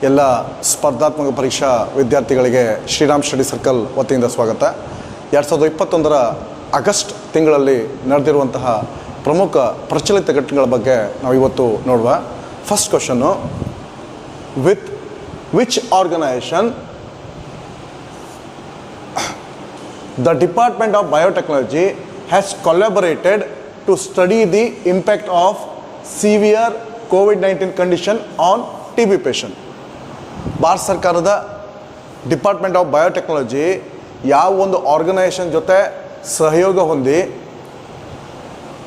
ಎಲ್ಲ ಸ್ಪರ್ಧಾತ್ಮಕ ಪರೀಕ್ಷಾ ವಿದ್ಯಾರ್ಥಿಗಳಿಗೆ ಶ್ರೀರಾಮ್ ಸ್ಟಡಿ ಸರ್ಕಲ್ ವತಿಯಿಂದ ಸ್ವಾಗತ. 2021 ಆಗಸ್ಟ್ ತಿಂಗಳಲ್ಲಿ ನಡೆದಿರುವಂತಹ ಪ್ರಮುಖ ಪ್ರಚಲಿತ ಘಟನೆಗಳ ಬಗ್ಗೆ ನಾವು ಇವತ್ತು ನೋಡುವ. First question, with which organisation the Department of Biotechnology has collaborated to study the impact of severe COVID-19 condition on TB patient. Bharat ಸರ್ಕಾರದ ಡಿಪಾರ್ಟ್ಮೆಂಟ್ ಆಫ್ ಬಯೋಟೆಕ್ನಾಲಜಿ ಯಾವ ಒಂದು ಆರ್ಗನೈಸೇಷನ್ ಜೊತೆ ಸಹಯೋಗ ಹೊಂದಿ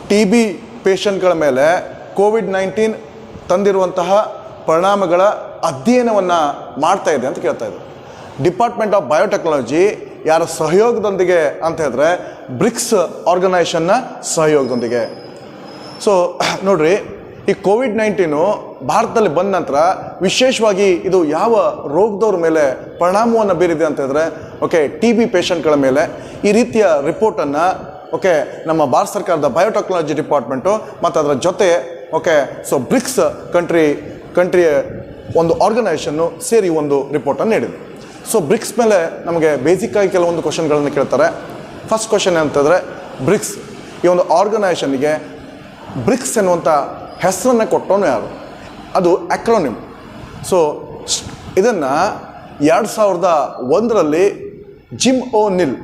TB ಪೇಷಂಟ್ಗಳ ಮೇಲೆ COVID-19 ತಂದಿರುವಂತಹ ಪರಿಣಾಮಗಳ ಅಧ್ಯಯನವನ್ನು ಮಾಡ್ತಾ ಇದೆ ಅಂತ ಕೇಳ್ತಾ ಇದ್ರು. ಡಿಪಾರ್ಟ್ಮೆಂಟ್ ಆಫ್ ಬಯೋಟೆಕ್ನಾಲಜಿ ಯಾರ ಸಹಯೋಗದೊಂದಿಗೆ ಅಂತ ಹೇಳಿದ್ರೆ ಬ್ರಿಕ್ಸ್ ಆರ್ಗನೈಸೇಷನ್ನ ಸಹಯೋಗದೊಂದಿಗೆ. ಸೊ ನೋಡ್ರಿ, ಈ COVID-19 ಭಾರತದಲ್ಲಿ ಬಂದ ನಂತರ ವಿಶೇಷವಾಗಿ ಇದು ಯಾವ ರೋಗದವ್ರ ಮೇಲೆ ಪರಿಣಾಮವನ್ನು ಬೀರಿದೆ ಅಂತ ಹೇಳಿದ್ರೆ TB ಪೇಷಂಟ್ಗಳ ಮೇಲೆ. ಈ ರೀತಿಯ ರಿಪೋರ್ಟನ್ನು ನಮ್ಮ ಭಾರತ ಸರ್ಕಾರದ ಬಯೋಟೆಕ್ನಾಲಜಿ ಡಿಪಾರ್ಟ್ಮೆಂಟು ಮತ್ತು ಅದರ ಜೊತೆ ಸೊ ಬ್ರಿಕ್ಸ್ ಕಂಟ್ರಿಯ ಒಂದು ಆರ್ಗನೈಸೇಷನ್ನು ಸೇರಿ ಒಂದು ರಿಪೋರ್ಟನ್ನು ನೀಡಿದೆ. ಸೊ ಬ್ರಿಕ್ಸ್ ಮೇಲೆ ನಮಗೆ ಬೇಸಿಕ್ಕಾಗಿ ಕೆಲವೊಂದು ಕ್ವಶನ್ಗಳನ್ನು ಕೇಳ್ತಾರೆ. ಫಸ್ಟ್ ಕ್ವಶನ್ ಅಂತಂದರೆ, ಬ್ರಿಕ್ಸ್ ಈ ಒಂದು ಆರ್ಗನೈಸೇಷನ್ಗೆ ಬ್ರಿಕ್ಸ್ ಎನ್ನುವಂಥ ಹೆಸರನ್ನು ಕೊಟ್ಟವನು ಯಾರು? ಅದು ಅಕ್ರೋನಿಮ್. ಸೊ ಇದನ್ನು 2001ರಲ್ಲಿ ಜಿಮ್ ಓ ನಿಲ್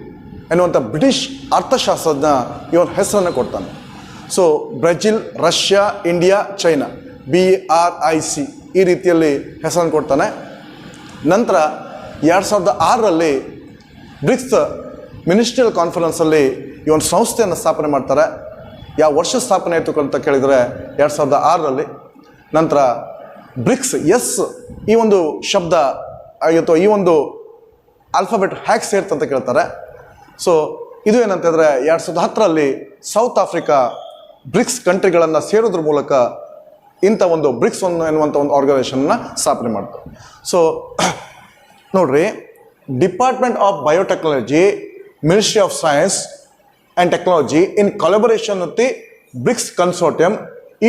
ಎನ್ನುವಂಥ ಬ್ರಿಟಿಷ್ ಅರ್ಥಶಾಸ್ತ್ರಜ್ಞ ಇವನ ಹೆಸರನ್ನು ಕೊಡ್ತಾನೆ. So Brazil, Russia, India, China, BRIC ಈ ರೀತಿಯಲ್ಲಿ ಹೆಸರನ್ನು ಕೊಡ್ತಾನೆ. ನಂತರ 2006ರಲ್ಲಿ ಬ್ರಿಕ್ಸ್ ಮಿನಿಸ್ಟ್ರಿಯಲ್ ಕಾನ್ಫರೆನ್ಸಲ್ಲಿ ಈ ಒಂದು ಸಂಸ್ಥೆಯನ್ನು ಸ್ಥಾಪನೆ ಮಾಡ್ತಾರೆ. ಯಾವ ವರ್ಷ ಸ್ಥಾಪನೆ ಆಯಿತು ಅಂತ ಕೇಳಿದರೆ 2006ರಲ್ಲಿ. ನಂತರ ಬ್ರಿಕ್ಸ್ ಈ ಒಂದು ಶಬ್ದ ಅಥವಾ ಈ ಒಂದು ಆಲ್ಫಾಬೆಟ್ ಹ್ಯಾಕ್ ಸೇರ್ತಂತ ಕೇಳ್ತಾರೆ. ಸೊ ಇದು ಏನಂತಂದರೆ 2010ರಲ್ಲಿ ಸೌತ್ ಆಫ್ರಿಕಾ ಬ್ರಿಕ್ಸ್ ಕಂಟ್ರಿಗಳನ್ನು ಸೇರೋದ್ರ ಮೂಲಕ ಇಂಥ ಒಂದು ಬ್ರಿಕ್ಸ್ ಎನ್ನುವಂಥ ಒಂದು ಆರ್ಗನೈಸೇಷನ್ನ ಸ್ಥಾಪನೆ ಮಾಡ್ತಾರೆ. ಸೊ ನೋಡ್ರಿ, department of biotechnology, ministry of science and technology in collaboration with the BRICS consortium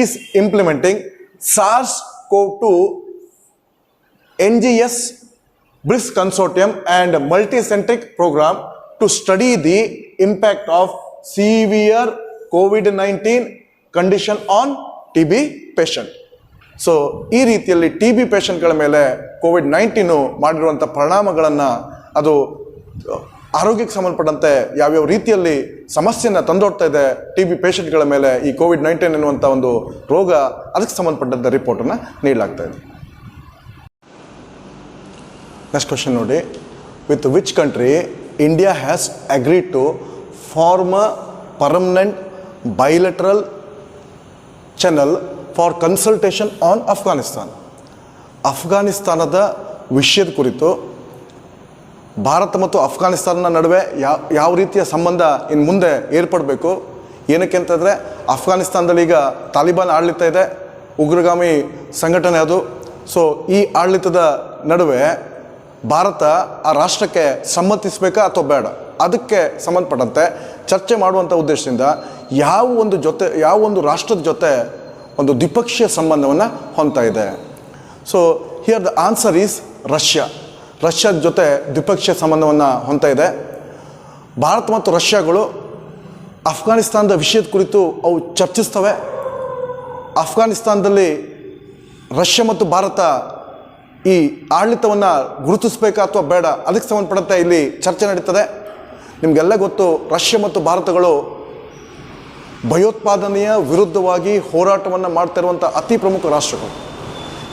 is implementing SARS-CoV-2 NGS BRICS consortium and multicentric program to study the impact of severe COVID-19 condition on TB patient. So ಈ ರೀತಿಯಲ್ಲಿ TB ಪೇಷಂಟ್ಗಳ ಮೇಲೆ COVID-19 ಮಾಡಿರುವಂಥ ಪರಿಣಾಮಗಳನ್ನು, ಅದು ಆರೋಗ್ಯಕ್ಕೆ ಸಂಬಂಧಪಟ್ಟಂತೆ ಯಾವ್ಯಾವ ರೀತಿಯಲ್ಲಿ ಸಮಸ್ಯೆಯನ್ನು ತಂದೊಡ್ತಾ ಇದೆ TB ಪೇಷಂಟ್ಗಳ ಮೇಲೆ ಈ COVID-19 ಎನ್ನುವಂಥ ಒಂದು ರೋಗ, ಅದಕ್ಕೆ ಸಂಬಂಧಪಟ್ಟಂಥ ರಿಪೋರ್ಟನ್ನು ನೀಡಲಾಗ್ತಾ ಇದೆ. ನೆಕ್ಸ್ಟ್ ಕ್ವಶನ್ ನೋಡಿ, with which country India has agreed to form a permanent bilateral channel for consultation on Afghanistan. ಅಫ್ಘಾನಿಸ್ತಾನದ ವಿಷಯದ ಕುರಿತು ಭಾರತ ಮತ್ತು ಅಫ್ಘಾನಿಸ್ತಾನ ನಡುವೆ ಯಾವ ರೀತಿಯ ಸಂಬಂಧ ಇನ್ನು ಮುಂದೆ ಏರ್ಪಡಬೇಕು, ಏನಕ್ಕೆ ಅಂತಂದರೆ ಅಫ್ಘಾನಿಸ್ತಾನದಲ್ಲಿ ಈಗ ತಾಲಿಬಾನ್ ಆಡಳಿತ ಇದೆ, ಉಗ್ರಗಾಮಿ ಸಂಘಟನೆ ಅದು. ಸೊ ಈ ಆಡಳಿತದ ನಡುವೆ ಭಾರತ ಆ ರಾಷ್ಟ್ರಕ್ಕೆ ಸಮ್ಮತಿಸಬೇಕಾ ಅಥವಾ ಬೇಡ, ಅದಕ್ಕೆ ಸಂಬಂಧಪಟ್ಟಂತೆ ಚರ್ಚೆ ಮಾಡುವಂಥ ಉದ್ದೇಶದಿಂದ ಯಾವ ಒಂದು ರಾಷ್ಟ್ರದ ಜೊತೆ ಒಂದು ದ್ವಿಪಕ್ಷೀಯ ಸಂಬಂಧವನ್ನು ಹೊಂದ್ತಾ ಇದೆ. So here the answer is ರಷ್ಯಾದ ಜೊತೆ ದ್ವಿಪಕ್ಷೀಯ ಸಂಬಂಧವನ್ನು ಹೊಂದ್ತಾ ಇದೆ. ಭಾರತ ಮತ್ತು ರಷ್ಯಾಗಳು ಅಫ್ಘಾನಿಸ್ತಾನದ ವಿಷಯದ ಕುರಿತು ಅವು ಚರ್ಚಿಸ್ತವೆ. ಅಫ್ಘಾನಿಸ್ತಾನದಲ್ಲಿ ರಷ್ಯಾ ಮತ್ತು ಭಾರತ ಈ ಆಡಳಿತವನ್ನು ಗುರುತಿಸಬೇಕಾ ಅಥವಾ ಬೇಡ, ಅದಕ್ಕೆ ಸಂಬಂಧಪಟ್ಟಂತೆ ಇಲ್ಲಿ ಚರ್ಚೆ ನಡೀತದೆ. ನಿಮಗೆಲ್ಲ ಗೊತ್ತು, ರಷ್ಯಾ ಮತ್ತು ಭಾರತಗಳು ಭಯೋತ್ಪಾದನೆಯ ವಿರುದ್ಧವಾಗಿ ಹೋರಾಟವನ್ನು ಮಾಡ್ತಾ ಇರುವಂಥ ಅತಿ ಪ್ರಮುಖ ರಾಷ್ಟ್ರಗಳು.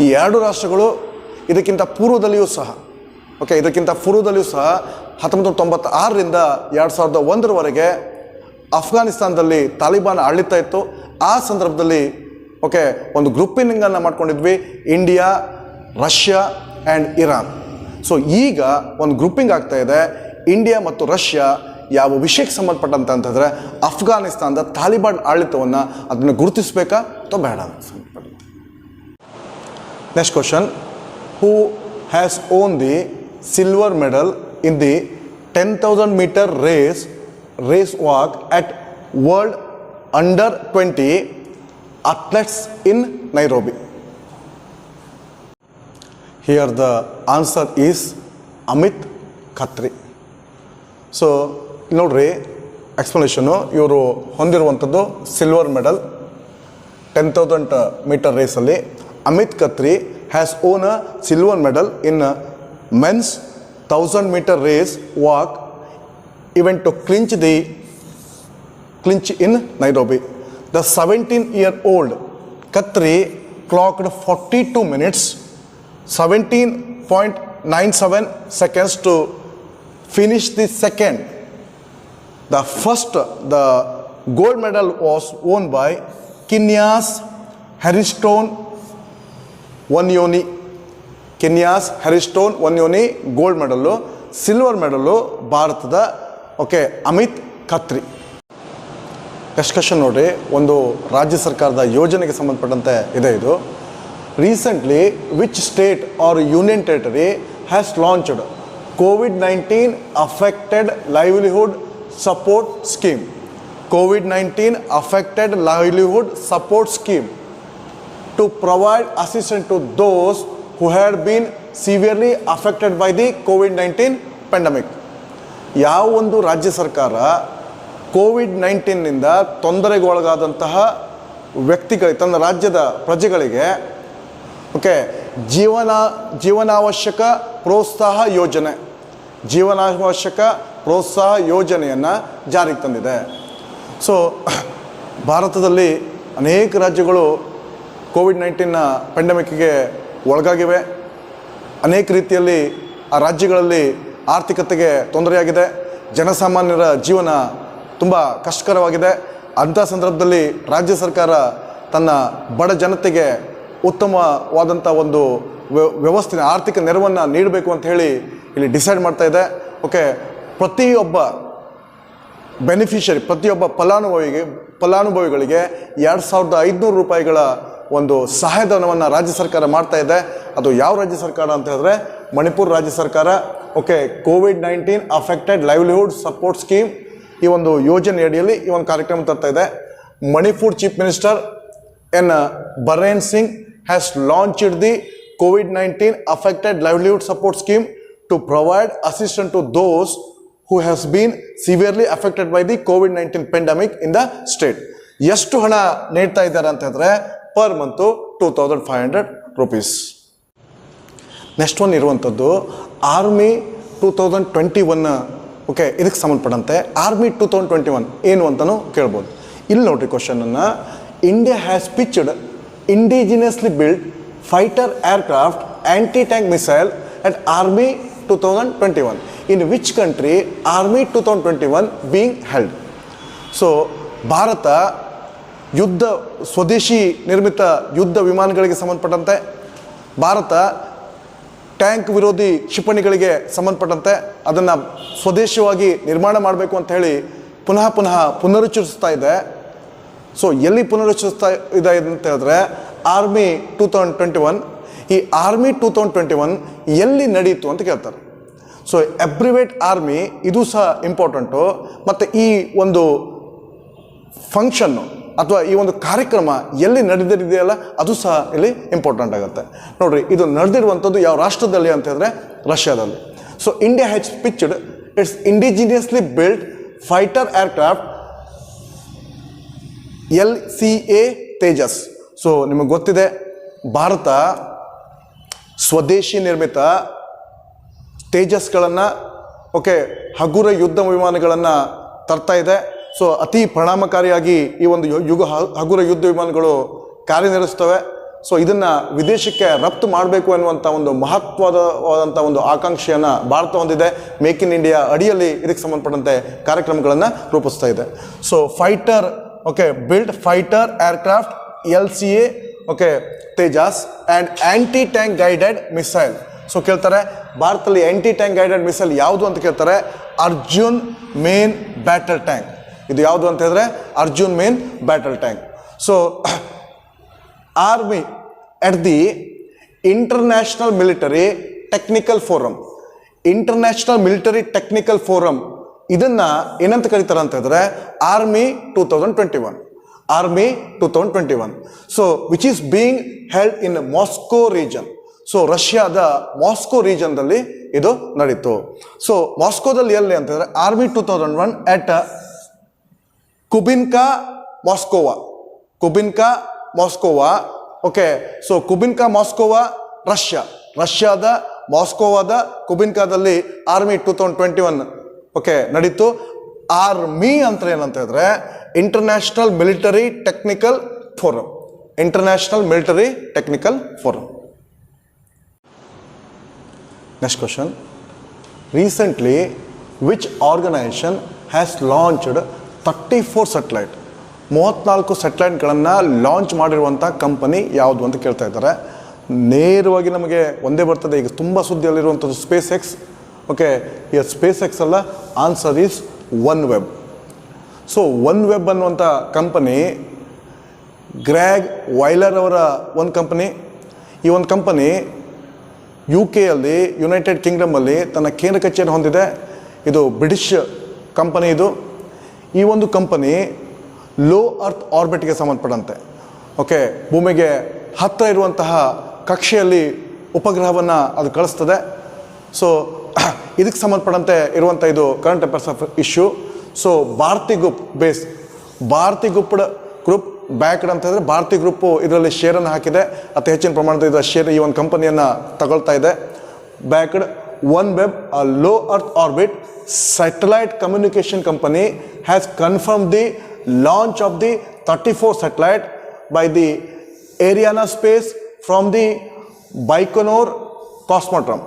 ಈ ಎರಡು ರಾಷ್ಟ್ರಗಳು ಇದಕ್ಕಿಂತ ಪೂರ್ವದಲ್ಲಿಯೂ ಸಹ 1996ರಿಂದ 2001ರವರೆಗೆ ಅಫ್ಘಾನಿಸ್ತಾನದಲ್ಲಿ ತಾಲಿಬಾನ್ ಆಡಳಿತ ಇತ್ತು. ಆ ಸಂದರ್ಭದಲ್ಲಿ ಒಂದು ಗ್ರೂಪಿಂಗನ್ನು ಮಾಡ್ಕೊಂಡಿದ್ವಿ, India, Russia and Iran. So ಈಗ ಒಂದು ಗ್ರೂಪಿಂಗ್ ಆಗ್ತಾ ಇದೆ. ಇಂಡಿಯಾ ಮತ್ತು ರಷ್ಯಾ ಯಾವ ವಿಷಯಕ್ಕೆ ಸಂಬಂಧಪಟ್ಟಂತೆ ಅಂತಂದರೆ ಅಫ್ಘಾನಿಸ್ತಾನದ ತಾಲಿಬಾನ್ ಆಡಳಿತವನ್ನು ಅದನ್ನು ಗುರುತಿಸಬೇಕಾ ಅಥವಾ ಬೇಡ ಅಂತ ಸಂಬಂಧಪಟ್ಟಂತೆ. Next question, who has own the silver medal in the 10,000 meter race walk at World Under 20 Athletes in Nairobi. Here the answer is Amit Khatri. So ನೋಡ್ರಿ ಎಕ್ಸ್ಪ್ಲನೇಷನು, ಇವರು ಹೊಂದಿರುವಂಥದ್ದು ಸಿಲ್ವರ್ ಮೆಡಲ್ 10,000 ಮೀಟರ್ ರೇಸಲ್ಲಿ. Amit Khatri has won a silver medal in men's 1000 metre race walk event to clinch in Nairobi. The 17-year-old Khatri clocked 42 minutes 17.97 seconds to finish the second. The gold medal was won by Kenya's Harrison Wanyoni. Kenya's Harrison Wanyoni gold medal. Silver medal ಭಾರತದ Amit Khatri. Discussion ನೋಡ್ರಿ, ಒಂದು ರಾಜ್ಯ ಸರ್ಕಾರದ ಯೋಜನೆಗೆ ಸಂಬಂಧಪಟ್ಟಂತೆ ಇದೆ ಇದು. Recently which state or union territory has launched COVID-19 affected livelihood support scheme. COVID-19 affected livelihood support scheme to provide assistance to those who had been severely affected by the COVID-19 pandemic. ಯಾವ ಒಂದು ರಾಜ್ಯ ಸರ್ಕಾರ COVID-19ನಿಂದ ತೊಂದರೆಗೊಳಗಾದಂತಹ ವ್ಯಕ್ತಿಗಳಿಗೆ, ತನ್ನ ರಾಜ್ಯದ ಪ್ರಜೆಗಳಿಗೆ ಜೀವನಾವಶ್ಯಕ ಪ್ರೋತ್ಸಾಹ ಯೋಜನೆಯನ್ನು ಜಾರಿಗೆ ತಂದಿದೆ. ಸೊ ಭಾರತದಲ್ಲಿ ಅನೇಕ ರಾಜ್ಯಗಳು COVID-19 ಪೆಂಡಮಿಕ್ಗೆ ಒಳಗಾಗಿವೆ. ಅನೇಕ ರೀತಿಯಲ್ಲಿ ಆ ರಾಜ್ಯಗಳಲ್ಲಿ ಆರ್ಥಿಕತೆಗೆ ತೊಂದರೆಯಾಗಿದೆ, ಜನಸಾಮಾನ್ಯರ ಜೀವನ ತುಂಬ ಕಷ್ಟಕರವಾಗಿದೆ. ಅಂಥ ಸಂದರ್ಭದಲ್ಲಿ ರಾಜ್ಯ ಸರ್ಕಾರ ತನ್ನ ಬಡ ಜನತೆಗೆ ಉತ್ತಮವಾದಂಥ ಒಂದು ವ್ಯವಸ್ಥೆ, ಆರ್ಥಿಕ ನೆರವನ್ನು ನೀಡಬೇಕು ಅಂತ ಹೇಳಿ ಇಲ್ಲಿ ಡಿಸೈಡ್ ಮಾಡ್ತಾ ಇದೆ. ಪ್ರತಿಯೊಬ್ಬ ಬೆನಿಫಿಷರಿ, ಪ್ರತಿಯೊಬ್ಬ ಫಲಾನುಭವಿಗಳಿಗೆ 2,500 ರೂಪಾಯಿಗಳ ಒಂದು ಸಹಾಯಧನವನ್ನು ರಾಜ್ಯ ಸರ್ಕಾರ ಮಾಡ್ತಾ ಇದೆ. ಅದು ಯಾವ ರಾಜ್ಯ ಸರ್ಕಾರ ಅಂತ ಹೇಳಿದ್ರೆ ಮಣಿಪುರ ರಾಜ್ಯ ಸರ್ಕಾರ. COVID-19 affected livelihood support scheme, ಈ ಒಂದು ಯೋಜನೆ ಅಡಿಯಲ್ಲಿ ಈ ಒಂದು ಕಾರ್ಯಕ್ರಮ ತರ್ತಾ ಇದೆ. Manipur chief minister N Biren Singh has launched the COVID-19 affected livelihood support scheme to provide assistant to those who has been severely affected by the COVID-19 pandemic in the state. ಎಷ್ಟು ಹಣ ನೀಡ್ತಾ ಇದ್ದಾರೆ ಅಂತ ಹೇಳಿದ್ರೆ per month 2,500 rupees. Next one ಇರುವಂಥದ್ದು army 2021. ಇದಕ್ಕೆ ಸಂಬಂಧಪಟ್ಟಂತೆ army 2021 ಏನು ಅಂತಲೂ ಕೇಳ್ಬೋದು. ಇಲ್ಲಿ ನೋಡ್ರಿ ಕ್ವಶನನ್ನು, India has pitched indigenously built fighter aircraft anti tank missile at army 2021. In which country Army 2021 being held? So Bharat ಸ್ವದೇಶಿ ನಿರ್ಮಿತ ಯುದ್ಧ ವಿಮಾನಗಳಿಗೆ ಸಂಬಂಧಪಟ್ಟಂತೆ, ಭಾರತ ಟ್ಯಾಂಕ್ ವಿರೋಧಿ ಕ್ಷಿಪಣಿಗಳಿಗೆ ಸಂಬಂಧಪಟ್ಟಂತೆ ಅದನ್ನು ಸ್ವದೇಶವಾಗಿ ನಿರ್ಮಾಣ ಮಾಡಬೇಕು ಅಂತ ಹೇಳಿ ಪುನರುಚ್ಚರಿಸ್ತಾ ಇದೆ. ಸೊ ಎಲ್ಲಿ ಪುನರುಚ್ಚರಿಸ್ತಾ ಇದೆ ಅಂತ ಹೇಳಿದ್ರೆ ಆರ್ಮಿ 2021. ಈ ಆರ್ಮಿ 2021 ಎಲ್ಲಿ ನಡೀತು ಅಂತ ಕೇಳ್ತಾರೆ. ಸೊ ಎಬ್ರಿವೇಟ್ ಆರ್ಮಿ ಇದು ಸಹ ಇಂಪಾರ್ಟೆಂಟು. ಮತ್ತು ಈ ಒಂದು ಫಂಕ್ಷನ್ನು ಅಥವಾ ಈ ಒಂದು ಕಾರ್ಯಕ್ರಮ ಎಲ್ಲಿ ನಡೆದಿದೆಯಲ್ಲ ಅದು ಸಹ ಇಲ್ಲಿ ಇಂಪಾರ್ಟೆಂಟ್ ಆಗುತ್ತೆ. ನೋಡಿರಿ, ಇದು ನಡೆದಿರುವಂಥದ್ದು ಯಾವ ರಾಷ್ಟ್ರದಲ್ಲಿ ಅಂತ ಹೇಳಿದ್ರೆ ರಷ್ಯಾದಲ್ಲಿ. So India has pitched it's indigenously built fighter aircraft LCA Tejas. So ನಿಮಗೆ ಗೊತ್ತಿದೆ, ಭಾರತ ಸ್ವದೇಶಿ ನಿರ್ಮಿತ ತೇಜಸ್ಗಳನ್ನು ಹಗುರ ಯುದ್ಧ ವಿಮಾನಗಳನ್ನು ತರ್ತಾ ಇದೆ. ಸೊ ಅತಿ ಪರಿಣಾಮಕಾರಿಯಾಗಿ ಈ ಒಂದು ಹಗುರ ಯುದ್ಧ ವಿಮಾನಗಳು ಕಾರ್ಯನಿರ್ವಹಿಸ್ತವೆ. ಸೊ ಇದನ್ನು ವಿದೇಶಕ್ಕೆ ರಫ್ತು ಮಾಡಬೇಕು ಅನ್ನುವಂಥ ಒಂದು ಮಹತ್ವವಾದಂಥ ಒಂದು ಆಕಾಂಕ್ಷೆಯನ್ನು ಭಾರತ ಹೊಂದಿದೆ. ಮೇಕ್ ಇನ್ ಇಂಡಿಯಾ ಅಡಿಯಲ್ಲಿ ಇದಕ್ಕೆ ಸಂಬಂಧಪಟ್ಟಂತೆ ಕಾರ್ಯಕ್ರಮಗಳನ್ನು ರೂಪಿಸ್ತಾ ಇದೆ. So fighter build fighter aircraft LCA Tejas and anti tank guided missile. So ಕೇಳ್ತಾರೆ, ಭಾರತದಲ್ಲಿ ಆ್ಯಂಟಿ ಟ್ಯಾಂಕ್ ಗೈಡೆಡ್ ಮಿಸೈಲ್ ಯಾವುದು ಅಂತ ಕೇಳ್ತಾರೆ. Arjun main battle tank. ಇದು ಯಾವುದು ಅಂತ ಹೇಳಿದ್ರೆ Arjun main battle tank. So army at the international military technical forum ಇದನ್ನು ಏನಂತ ಕರೀತಾರೆ ಅಂತ ಹೇಳಿದ್ರೆ army 2021. So which is being held in Moscow region. So ರಷ್ಯಾದ ಮಾಸ್ಕೋ ರೀಜನ್ದಲ್ಲಿ ಇದು ನಡೀತು. ಸೊ ಮಾಸ್ಕೋದಲ್ಲಿ ಎಲ್ಲಿ ಅಂತಂದ್ರೆ ಆರ್ಮಿ 2001 ಅಟ್ ಕುಬಿನ್ಕಾ ಮಾಸ್ಕೋವಾ. ಓಕೆ, ಸೊ ಕುಬಿನ್ಕಾ ಮಾಸ್ಕೋವಾ ರಷ್ಯಾದ ಮಾಸ್ಕೋವಾದ ಕುಬಿನ್ಕಾದಲ್ಲಿ ಆರ್ಮಿ 2021 ಓಕೆ ನಡೀತು. ಆರ್ಮಿ ಅಂತ ಏನಂತ ಹೇಳಿದ್ರೆ international military technical forum. Next question. Recently, which organization has launched 34 satellite? 34 ಸ್ಯಾಟಲೈಟ್ಗಳನ್ನು launch ಮಾಡಿರುವಂಥ ಕಂಪನಿ ಯಾವುದು ಅಂತ ಕೇಳ್ತಾ ಇದ್ದಾರೆ. ನೇರವಾಗಿ ನಮಗೆ ಒಂದೇ ಬರ್ತದೆ. ಈಗ ತುಂಬ ಸುದ್ದಿಯಲ್ಲಿರುವಂಥದ್ದು ಸ್ಪೇಸ್ ಎಕ್ಸ್. ಓಕೆ, ಈ ಸ್ಪೇಸ್ ಎಕ್ಸ್ ಅಲ್ಲ, answer is one web. So one web ಅನ್ನುವಂಥ ಕಂಪನಿ ಗ್ರ್ಯಾಗ್ ವೈಲರ್ ಅವರ ಒಂದು ಕಂಪನಿ. ಈ ಒಂದು ಕಂಪನಿ UK ಯಲ್ಲಿ ಯುನೈಟೆಡ್ ಕಿಂಗ್ಡಮಲ್ಲಿ ತನ್ನ ಕೇಂದ್ರ ಕಚೇರಿ ಹೊಂದಿದೆ. ಇದು ಬ್ರಿಟಿಷ್ ಕಂಪನಿ. ಈ ಒಂದು ಕಂಪನಿ ಲೋ ಅರ್ತ್ ಆರ್ಬಿಟ್ಗೆ ಸಂಬಂಧಪಟ್ಟಂತೆ ಓಕೆ ಭೂಮಿಗೆ ಹತ್ತಿರ ಇರುವಂತಹ ಕಕ್ಷೆಯಲ್ಲಿ ಉಪಗ್ರಹವನ್ನು ಅದು ಕಳಿಸ್ತದೆ. ಸೊ ಇದಕ್ಕೆ ಸಂಬಂಧಪಟ್ಟಂತೆ ಇರುವಂಥ ಇದು current affairs of issue. So Bharti group backed ಅಂತ ಹೇಳಿದ್ರೆ ಭಾರತಿ ಗ್ರೂಪು ಇದರಲ್ಲಿ ಶೇರನ್ನು ಹಾಕಿದೆ. ಅತಿ ಹೆಚ್ಚಿನ ಪ್ರಮಾಣದ ಇದರ ಶೇರ್ ಈ ಒಂದು ಕಂಪನಿಯನ್ನು ತಗೊಳ್ತಾ ಇದೆ. Backed one web a low earth orbit satellite communication company has confirm the launch of the 34 satellite by the Ariane Space from the Baikonur Cosmodrome.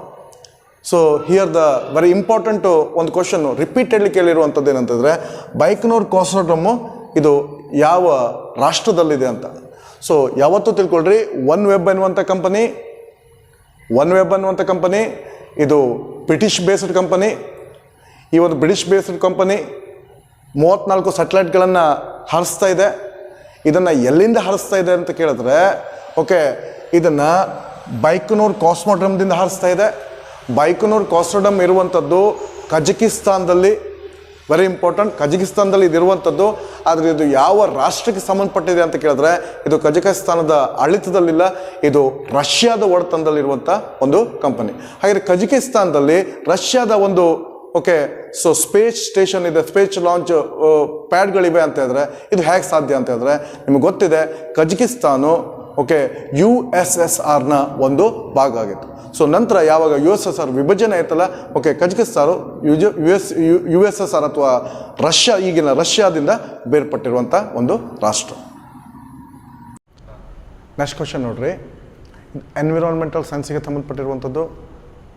So here the very important ಒಂದು question repeatedly ಕೇಳಿರುವಂಥದ್ದು ಏನಂತಂದರೆ ಬೈಕನೂರ್ ಕಾಸ್ಮೋಡ್ರೋಮ್ ಇದು ಯಾವ ರಾಷ್ಟ್ರದಲ್ಲಿದೆ ಅಂತ. So ಯಾವತ್ತೂ ತಿಳ್ಕೊಳ್ರಿ, one web ಅನ್ನುವಂಥ company ಇದು British based company. ಈ ಒಂದು ಬ್ರಿಟಿಷ್ ಬೇಸ್ಡ್ ಕಂಪನಿ 34 ಸ್ಯಾಟಲೈಟ್ಗಳನ್ನು ಹಾರಿಸ್ತಾ ಇದೆ. ಇದನ್ನು ಎಲ್ಲಿಂದ ಹಾರಿಸ್ತಾ ಇದೆ ಅಂತ ಕೇಳಿದ್ರೆ ಓಕೆ ಇದನ್ನು ಬೈಕನೂರ್ ಕಾಸ್ಮೋಡ್ರಮ್ದಿಂದ ಹಾರಿಸ್ತಾ ಇದೆ. ಬೈಕನೂರ್ ಕಾಸ್ಮೋಡ್ರಮ್ ಇರುವಂಥದ್ದು ಕಜಕಿಸ್ತಾನದಲ್ಲಿ. Very important, ಕಜಕಿಸ್ತಾನದಲ್ಲಿ ಇದಿರುವಂಥದ್ದು. ಆದರೆ ಇದು ಯಾವ ರಾಷ್ಟ್ರಕ್ಕೆ ಸಂಬಂಧಪಟ್ಟಿದೆ ಅಂತ ಕೇಳಿದ್ರೆ ಇದು ಕಜಕಿಸ್ತಾನದ ಆಡಳಿತದಲ್ಲಿಲ್ಲ, ಇದು ರಷ್ಯಾದ ಒಡೆತನದಲ್ಲಿರುವಂಥ ಒಂದು ಕಂಪನಿ. ಹಾಗೆ ಕಜಕಿಸ್ತಾನದಲ್ಲಿ ರಷ್ಯಾದ ಒಂದು ಓಕೆ ಸೊ ಸ್ಪೇಸ್ ಸ್ಟೇಷನ್ ಇದೆ, ಸ್ಪೇಸ್ ಲಾಂಚ್ ಪ್ಯಾಡ್ಗಳಿವೆ ಅಂತ ಹೇಳಿದ್ರೆ ಇದು ಹೇಗೆ ಸಾಧ್ಯ ಅಂತ ಹೇಳಿದ್ರೆ ನಿಮಗೆ ಗೊತ್ತಿದೆ ಕಜಕಿಸ್ತಾನು ಓಕೆ USSRನ ಒಂದು ಭಾಗ ಆಗಿತ್ತು. ಸೊ ನಂತರ ಯಾವಾಗ USSR ವಿಭಜನೆ ಆಯ್ತಲ್ಲ ಓಕೆ ಕಜಕಿಸ್ತಾನು USSR ಅಥವಾ ಈಗಿನ ರಷ್ಯಾದಿಂದ ಬೇರ್ಪಟ್ಟಿರುವಂಥ ಒಂದು ರಾಷ್ಟ್ರ. ನೆಕ್ಸ್ಟ್ ಕ್ವಶನ್ ನೋಡ್ರಿ, ಎನ್ವಿರಾನ್ಮೆಂಟಲ್ ಸೈನ್ಸಿಗೆ ಸಂಬಂಧಪಟ್ಟಿರುವಂಥದ್ದು,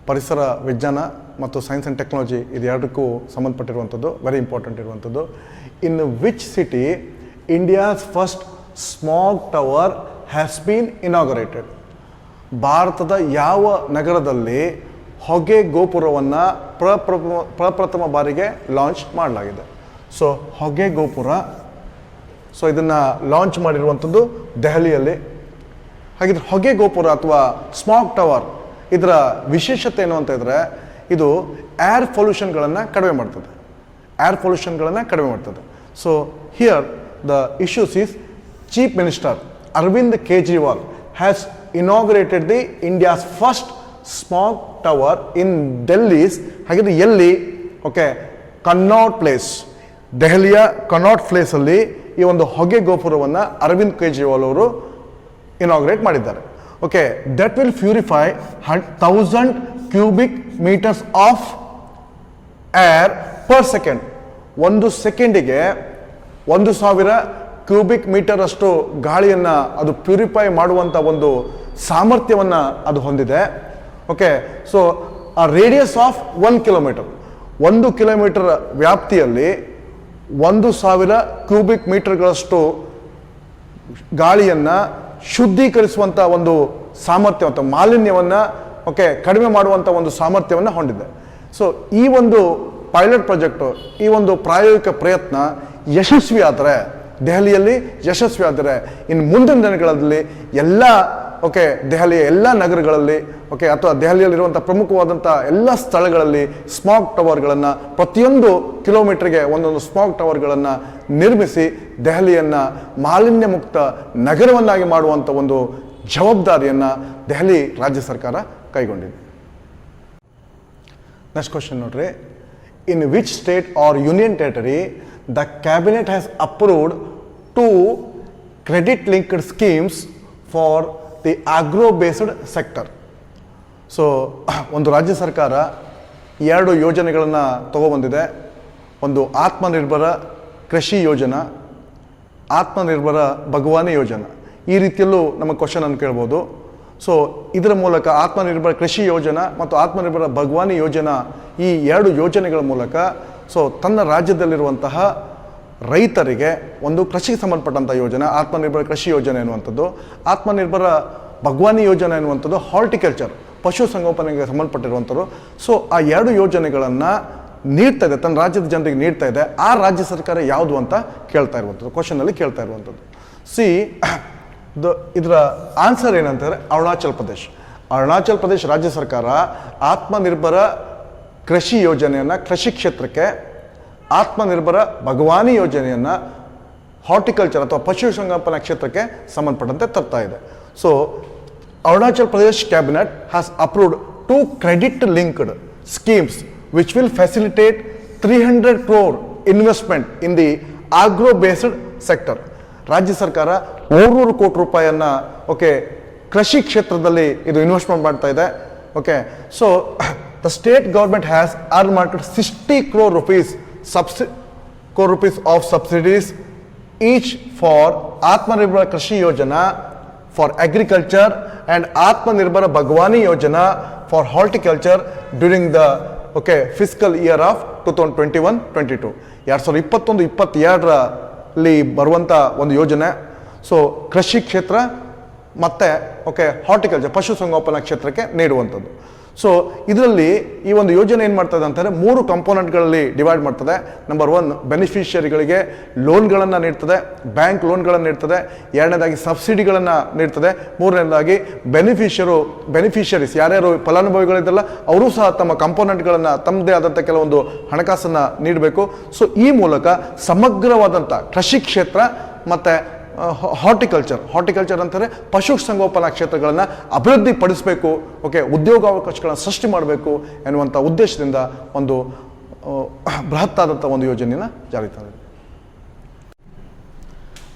ಪರಿಸರ ವಿಜ್ಞಾನ ಮತ್ತು ಸೈನ್ಸ್ ಆ್ಯಂಡ್ ಟೆಕ್ನಾಲಜಿ ಇದು ಎರಡಕ್ಕೂ ಸಂಬಂಧಪಟ್ಟಿರುವಂಥದ್ದು, ವೆರಿ ಇಂಪಾರ್ಟೆಂಟ್ ಇರುವಂಥದ್ದು. In which city India's first smog tower has been inaugurated? ಭಾರತದ ಯಾವ ನಗರದಲ್ಲಿ ಹೊಗೆ ಗೋಪುರವನ್ನು ಪ್ರಪ್ರಥಮ ಬಾರಿಗೆ ಲಾಂಚ್ ಮಾಡಲಾಗಿದೆ? ಸೊ ಹೊಗೆ ಗೋಪುರ, ಸೊ ಇದನ್ನು ಲಾಂಚ್ ಮಾಡಿರುವಂಥದ್ದು ದೆಹಲಿಯಲ್ಲಿ. ಹಾಗಿದ್ರೆ ಹೊಗೆ ಗೋಪುರ ಅಥವಾ ಸ್ಮಾಗ್ ಟವರ್ ಇದರ ವಿಶೇಷತೆ ಏನು ಅಂತ ಇದ್ದರೆ ಇದು ಏರ್ ಪೊಲ್ಯೂಷನ್ಗಳನ್ನು ಕಡಿಮೆ ಮಾಡ್ತದೆ. So here the issues is chief minister Arvind Kejriwal has inaugurated the India's first smog tower in Delhi's. ಹಾಗಿದ್ರೆ ಎಲ್ಲಿ? ಓಕೆ ಕನ್ನೌಟ್ ಪ್ಲೇಸ್, ದೆಹಲಿಯ ಕನ್ನೌಟ್ ಪ್ಲೇಸಲ್ಲಿ ಈ ಒಂದು ಹೊಗೆ ಗೋಪುರವನ್ನು ಅರವಿಂದ್ ಕೇಜ್ರಿವಾಲ್ ಅವರು ಇನಾಗ್ರೇಟ್ ಮಾಡಿದ್ದಾರೆ. Okay, that will purify 1000 cubic metres of air per second. ಒಂದು ಸೆಕೆಂಡಿಗೆ 1000 ಕ್ಯೂಬಿಕ್ ಮೀಟರ್ ಅಷ್ಟು ಗಾಳಿಯನ್ನು ಅದು ಪ್ಯೂರಿಫೈ ಮಾಡುವಂಥ ಒಂದು ಸಾಮರ್ಥ್ಯವನ್ನು ಅದು ಹೊಂದಿದೆ. ಓಕೆ, ಸೊ ಆ ರೇಡಿಯಸ್ ಆಫ್ 1 ಕಿಲೋಮೀಟರ್, 1 ಕಿಲೋಮೀಟರ್ ವ್ಯಾಪ್ತಿಯಲ್ಲಿ 1000 ಕ್ಯೂಬಿಕ್ ಮೀಟರ್ಗಳಷ್ಟು ಗಾಳಿಯನ್ನು ಶುದ್ಧೀಕರಿಸುವಂಥ ಒಂದು ಸಾಮರ್ಥ್ಯ ಮತ್ತು ಮಾಲಿನ್ಯವನ್ನು ಓಕೆ ಕಡಿಮೆ ಮಾಡುವಂಥ ಒಂದು ಸಾಮರ್ಥ್ಯವನ್ನು ಹೊಂದಿದೆ. ಸೊ ಈ ಒಂದು ಪೈಲಟ್ ಪ್ರಾಜೆಕ್ಟು, ಈ ಒಂದು ಪ್ರಾಯೋಗಿಕ ಪ್ರಯತ್ನ ಯಶಸ್ವಿ ಆದರೆ, ದೆಹಲಿಯಲ್ಲಿ ಯಶಸ್ವಿ ಆದರೆ ಇನ್ನು ಮುಂದಿನ ದಿನಗಳಲ್ಲಿ ಎಲ್ಲ ಓಕೆ ದೆಹಲಿಯ ಎಲ್ಲ ನಗರಗಳಲ್ಲಿ ಓಕೆ ಅಥವಾ ದೆಹಲಿಯಲ್ಲಿರುವಂಥ ಪ್ರಮುಖವಾದಂಥ ಎಲ್ಲ ಸ್ಥಳಗಳಲ್ಲಿ ಸ್ಮಾಗ್ ಟವರ್ಗಳನ್ನು ಪ್ರತಿಯೊಂದು ಕಿಲೋಮೀಟರ್ಗೆ ಒಂದೊಂದು ಸ್ಮಾಗ್ ಟವರ್ಗಳನ್ನು ನಿರ್ಮಿಸಿ ದೆಹಲಿಯನ್ನು ಮಾಲಿನ್ಯ ಮುಕ್ತ ನಗರವನ್ನಾಗಿ ಮಾಡುವಂಥ ಒಂದು ಜವಾಬ್ದಾರಿಯನ್ನು ದೆಹಲಿ ರಾಜ್ಯ ಸರ್ಕಾರ ಕೈಗೊಂಡಿದೆ. ನೆಕ್ಸ್ಟ್ ಕ್ವಶನ್ ನೋಡ್ರಿ, in which state or union territory the cabinet has approved 2 credit linked schemes for the agro based sector. So ಒಂದು ರಾಜ್ಯ ಸರ್ಕಾರ 2 ಯೋಜನೆಗಳನ್ನು ತಗೊಬಂದಿದೆ. ಒಂದು ಆತ್ಮನಿರ್ಭರ ಕೃಷಿ ಯೋಜನಾ, ಆತ್ಮನಿರ್ಭರ ಭಗವಾನಿ ಯೋಜನಾ. ಈ ರೀತಿಯಲ್ಲೂ ನಮ್ಮ ಕ್ವಶನನ್ನು ಕೇಳ್ಬೋದು. ಸೊ ಇದರ ಮೂಲಕ ಆತ್ಮನಿರ್ಭರ ಕೃಷಿ ಯೋಜನಾ ಮತ್ತು ಆತ್ಮನಿರ್ಭರ ಭಗವಾನಿ ಯೋಜನಾ, ಈ 2 ಯೋಜನೆಗಳ ಮೂಲಕ ಸೊ ತನ್ನ ರಾಜ್ಯದಲ್ಲಿರುವಂತಹ ರೈತರಿಗೆ ಒಂದು ಕೃಷಿಗೆ ಸಂಬಂಧಪಟ್ಟಂಥ ಯೋಜನೆ ಆತ್ಮನಿರ್ಭರ ಕೃಷಿ ಯೋಜನೆ ಎನ್ನುವಂಥದ್ದು, ಆತ್ಮನಿರ್ಭರ ಭಗವಾನಿ ಯೋಜನೆ ಎನ್ನುವಂಥದ್ದು ಹಾರ್ಟಿಕಲ್ಚರ್ ಪಶು ಸಂಗೋಪನೆಗೆ ಸಂಬಂಧಪಟ್ಟಿರುವಂಥದ್ದು. ಸೊ ಆ 2 ಯೋಜನೆಗಳನ್ನು ನೀಡ್ತಾ ಇದೆ, ತನ್ನ ರಾಜ್ಯದ ಜನರಿಗೆ ನೀಡ್ತಾ ಇದೆ. ಆ ರಾಜ್ಯ ಸರ್ಕಾರ ಯಾವುದು ಅಂತ ಕೇಳ್ತಾ ಇರುವಂಥದ್ದು, ಕ್ವಶನಲ್ಲಿ ಕೇಳ್ತಾ ಇರುವಂಥದ್ದು. ಇದರ ಆನ್ಸರ್ ಏನಂತಂದರೆ ಅರುಣಾಚಲ್ ಪ್ರದೇಶ್. ಅರುಣಾಚಲ್ ಪ್ರದೇಶ್ ರಾಜ್ಯ ಸರ್ಕಾರ ಆತ್ಮನಿರ್ಭರ ಕೃಷಿ ಯೋಜನೆಯನ್ನು ಕೃಷಿ ಕ್ಷೇತ್ರಕ್ಕೆ, ಆತ್ಮನಿರ್ಭರ ಭಗವಾನಿ ಯೋಜನೆಯನ್ನು ಹಾರ್ಟಿಕಲ್ಚರ್ ಅಥವಾ ಪಶು ಸಂಗೋಪನಾ ಕ್ಷೇತ್ರಕ್ಕೆ ಸಂಬಂಧಪಟ್ಟಂತೆ ತರ್ತಾ ಇದೆ. So Arunachal Pradesh cabinet has approved 2 credit linked schemes which will facilitate 300 crore investment in the agro-based sector. ರಾಜ್ಯ ಸರ್ಕಾರ 300 ಕೋಟಿ ರೂಪಾಯಿಯನ್ನು ಕೃಷಿ ಕ್ಷೇತ್ರದಲ್ಲಿ ಇದು ಇನ್ವೆಸ್ಟ್ಮೆಂಟ್ ಮಾಡ್ತಾ ಇದೆ. So the state government has earmarked 60 crore rupees of subsidies each for Atmanirbhar Krishi Yojana for agriculture and Atmanirbhar Bhagwani Yojana for horticulture during the fiscal year of 2021-22 2021-22ರಲ್ಲಿ ಬರುವಂಥ ಒಂದು ಯೋಜನೆ. ಸೊ ಕೃಷಿ ಕ್ಷೇತ್ರ ಮತ್ತು ಹಾರ್ಟಿಕಲ್ಚರ್ ಪಶು ಸಂಗೋಪನಾ ಕ್ಷೇತ್ರಕ್ಕೆ ನೀಡುವಂಥದ್ದು. ಸೊ ಇದರಲ್ಲಿ ಈ ಒಂದು ಯೋಜನೆ ಏನು ಮಾಡ್ತದೆ ಅಂತಂದರೆ 3 ಕಂಪೋನೆಂಟ್ಗಳಲ್ಲಿ ಡಿವೈಡ್ ಮಾಡ್ತದೆ. ನಂಬರ್ 1 ಬೆನಿಫಿಷಿಯರಿಗಳಿಗೆ ಲೋನ್ಗಳನ್ನು ನೀಡ್ತದೆ, ಬ್ಯಾಂಕ್ ಲೋನ್ಗಳನ್ನು ನೀಡ್ತದೆ. 2ನೇದಾಗಿ ಸಬ್ಸಿಡಿಗಳನ್ನು ನೀಡ್ತದೆ. 3ನೇದಾಗಿ ಬೆನಿಫಿಷರೀಸ್ ಯಾರ್ಯಾರು ಫಲಾನುಭವಿಗಳಿದ್ದಲ್ಲ ಅವರು ಸಹ ತಮ್ಮ ಕಂಪೋನೆಂಟ್ಗಳನ್ನು ತಮ್ಮದೇ ಆದಂಥ ಕೆಲವೊಂದು ಹಣಕಾಸನ್ನು ನೀಡಬೇಕು. ಸೊ ಈ ಮೂಲಕ ಸಮಗ್ರವಾದಂಥ ಕೃಷಿ ಕ್ಷೇತ್ರ ಮತ್ತು ಹಾರ್ಟಿಕಲ್ಚರ್ ಅಂತಾರೆ ಪಶು ಸಂಗೋಪನಾ ಕ್ಷೇತ್ರಗಳನ್ನು ಅಭಿವೃದ್ಧಿ ಪಡಿಸಬೇಕು, ಉದ್ಯೋಗಾವಕಾಶಗಳನ್ನು ಸೃಷ್ಟಿ ಮಾಡಬೇಕು ಎನ್ನುವಂಥ ಉದ್ದೇಶದಿಂದ ಒಂದು ಬೃಹತ್ತಾದಂಥ ಒಂದು ಯೋಜನೆಯನ್ನು ಜಾರಿಗೆ ತಂದಿದೆ.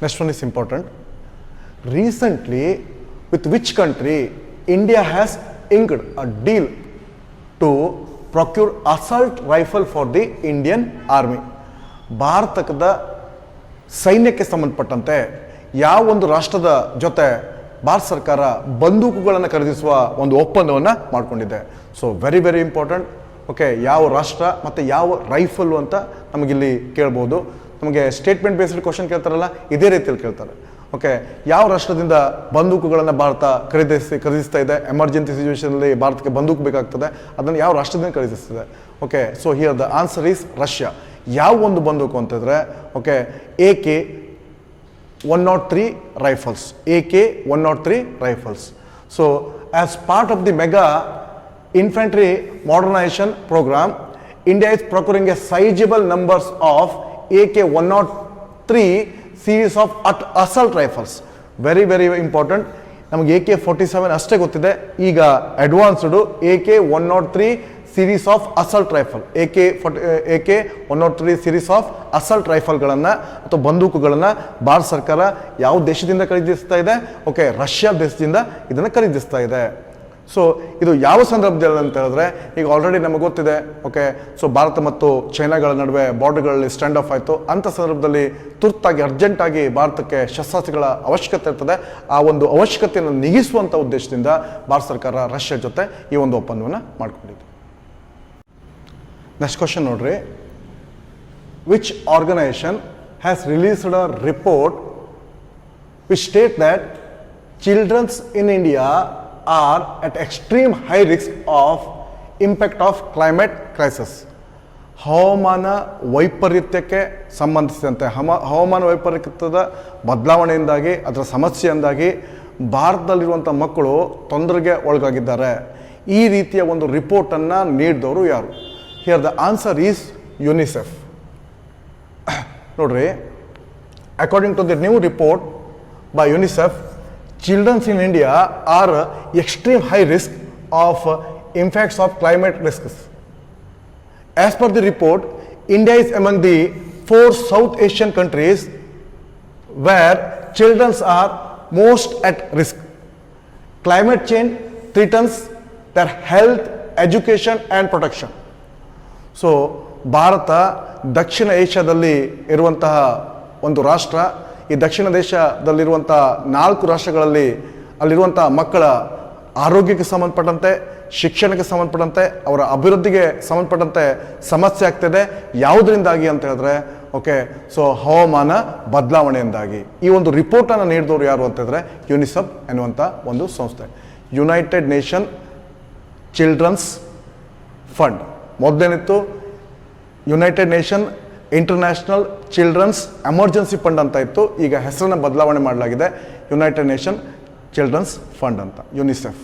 Next one is important. Recently with which country India has inked a deal to procure assault rifle for the Indian army. ಭಾರತದ ಸೈನ್ಯಕ್ಕೆ ಸಂಬಂಧಪಟ್ಟಂತೆ ಯಾವ ಒಂದು ರಾಷ್ಟ್ರದ ಜೊತೆ ಭಾರತ ಸರ್ಕಾರ ಬಂದೂಕುಗಳನ್ನು ಖರೀದಿಸುವ ಒಂದು ಒಪ್ಪಂದವನ್ನು ಮಾಡಿಕೊಂಡಿದೆ. So very very important. ಯಾವ ರಾಷ್ಟ್ರ ಮತ್ತು ಯಾವ ರೈಫಲ್ಲು ಅಂತ ನಮಗಿಲ್ಲಿ ಕೇಳ್ಬೋದು. ನಮಗೆ ಸ್ಟೇಟ್ಮೆಂಟ್ ಬೇಸ್ಡ್ ಕ್ವಶನ್ ಕೇಳ್ತಾರಲ್ಲ, ಇದೇ ರೀತಿಯಲ್ಲಿ ಕೇಳ್ತಾರೆ. ಯಾವ ರಾಷ್ಟ್ರದಿಂದ ಬಂದೂಕುಗಳನ್ನು ಭಾರತ ಖರೀದಿಸ್ತಾ ಇದೆ, ಎಮರ್ಜೆನ್ಸಿ ಸಿಚುವೇಷನಲ್ಲಿ ಭಾರತಕ್ಕೆ ಬಂದೂಕು ಬೇಕಾಗ್ತದೆ, ಅದನ್ನು ಯಾವ ರಾಷ್ಟ್ರದಿಂದ ಖರೀದಿಸ್ತದೆ. So here the answer is Russia. ಯಾವ ಒಂದು ಬಂದೂಕು ಅಂತಂದರೆ AK-103 rifles. AK-103 rifles. So as part of the mega infantry modernization program, India is procuring a sizable numbers of AK-103 series of assault rifles. Very very important. ನಮಗೆ AK-47 ಅಷ್ಟೇ ಗೊತ್ತಿದೆ. ಈಗ advanced AK-103 series of assault rifle, AK-103 series of assault ರೈಫಲ್ಗಳನ್ನು ಅಥವಾ ಬಂದೂಕುಗಳನ್ನು ಭಾರತ ಸರ್ಕಾರ ಯಾವ ದೇಶದಿಂದ ಖರೀದಿಸ್ತಾ ಇದೆ? ರಷ್ಯಾ ದೇಶದಿಂದ ಇದನ್ನು ಖರೀದಿಸ್ತಾ ಇದೆ. ಸೊ ಇದು ಯಾವ ಸಂದರ್ಭದಲ್ಲಿ ಅಂತ ಹೇಳಿದ್ರೆ, ಈಗ ಆಲ್ರೆಡಿ ನಮಗೆ ಗೊತ್ತಿದೆ. ಸೊ ಭಾರತ ಮತ್ತು ಚೈನಾಗಳ ನಡುವೆ ಬಾರ್ಡರ್ಗಳಲ್ಲಿ ಸ್ಟ್ಯಾಂಡ್ ಆಫ್ ಆಯಿತು. ಅಂಥ ಸಂದರ್ಭದಲ್ಲಿ ತುರ್ತಾಗಿ ಅರ್ಜೆಂಟಾಗಿ ಭಾರತಕ್ಕೆ ಶಸ್ತ್ರಾಸ್ತ್ರಗಳ ಅವಶ್ಯಕತೆ ಇರ್ತದೆ. ಆ ಒಂದು ಅವಶ್ಯಕತೆಯನ್ನು ನೀಗಿಸುವಂಥ ಉದ್ದೇಶದಿಂದ ಭಾರತ ಸರ್ಕಾರ ರಷ್ಯಾ ಜೊತೆ ಈ ಒಂದು ಒಪ್ಪಂದವನ್ನು ಮಾಡಿಕೊಂಡಿದೆ. ನೆಕ್ಸ್ಟ್ ಕ್ವಶನ್ ನೋಡ್ರಿ, which organisation has released a report which state that childrens in India are at extreme high risk of impact of climate crisis. ಹವಾಮಾನ ವೈಪರೀತ್ಯಕ್ಕೆ ಸಂಬಂಧಿಸಿದಂತೆ ಹವಾಮಾನ ವೈಪರೀತ್ಯದ ಬದಲಾವಣೆಯಿಂದಾಗಿ ಅದರ ಸಮಸ್ಯೆಯಿಂದಾಗಿ ಭಾರತದಲ್ಲಿರುವಂಥ ಮಕ್ಕಳು ತೊಂದರೆಗೆ ಒಳಗಾಗಿದ್ದಾರೆ. ಈ ರೀತಿಯ ಒಂದು ರಿಪೋರ್ಟನ್ನು ನೀಡಿದವರು ಯಾರು? Here the answer is UNICEF. ನೋಡ್ರಿ, according to the new report by UNICEF, children in India are extreme high risk of impacts of climate risks. As per the report, India is among the 4 South Asian countries where children are most at risk. Climate change threatens their health, education and protection. So Bharat ದಕ್ಷಿಣ ಏಷ್ಯಾದಲ್ಲಿ ಇರುವಂತಹ ಒಂದು ರಾಷ್ಟ್ರ. ಈ ದಕ್ಷಿಣ ದೇಶದಲ್ಲಿರುವಂಥ 4 ರಾಷ್ಟ್ರಗಳಲ್ಲಿ ಅಲ್ಲಿರುವಂಥ ಮಕ್ಕಳ ಆರೋಗ್ಯಕ್ಕೆ ಸಂಬಂಧಪಟ್ಟಂತೆ, ಶಿಕ್ಷಣಕ್ಕೆ ಸಂಬಂಧಪಟ್ಟಂತೆ, ಅವರ ಅಭಿವೃದ್ಧಿಗೆ ಸಂಬಂಧಪಟ್ಟಂತೆ ಸಮಸ್ಯೆ ಆಗ್ತಿದೆ. ಯಾವುದರಿಂದಾಗಿ ಅಂತ ಹೇಳಿದ್ರೆ ಸೊ ಹವಾಮಾನ ಬದಲಾವಣೆಯಿಂದಾಗಿ. ಈ ಒಂದು ರಿಪೋರ್ಟನ್ನು ನೀಡಿದವರು ಯಾರು ಅಂತಂದರೆ ಯುನಿಸೆಫ್ ಎನ್ನುವಂಥ ಒಂದು ಸಂಸ್ಥೆ, ಯುನೈಟೆಡ್ ನೇಷನ್ ಚಿಲ್ಡ್ರನ್ಸ್ ಫಂಡ್. ಮೊದಲೇನಿತ್ತು United Nation International Children's Emergency Fund ಅಂತ ಇತ್ತು. ಈಗ ಹೆಸರನ್ನು ಬದಲಾವಣೆ ಮಾಡಲಾಗಿದೆ, ಯುನೈಟೆಡ್ ನೇಷನ್ ಚಿಲ್ಡ್ರನ್ಸ್ ಫಂಡ್ ಅಂತ, ಯುನಿಸೆಫ್.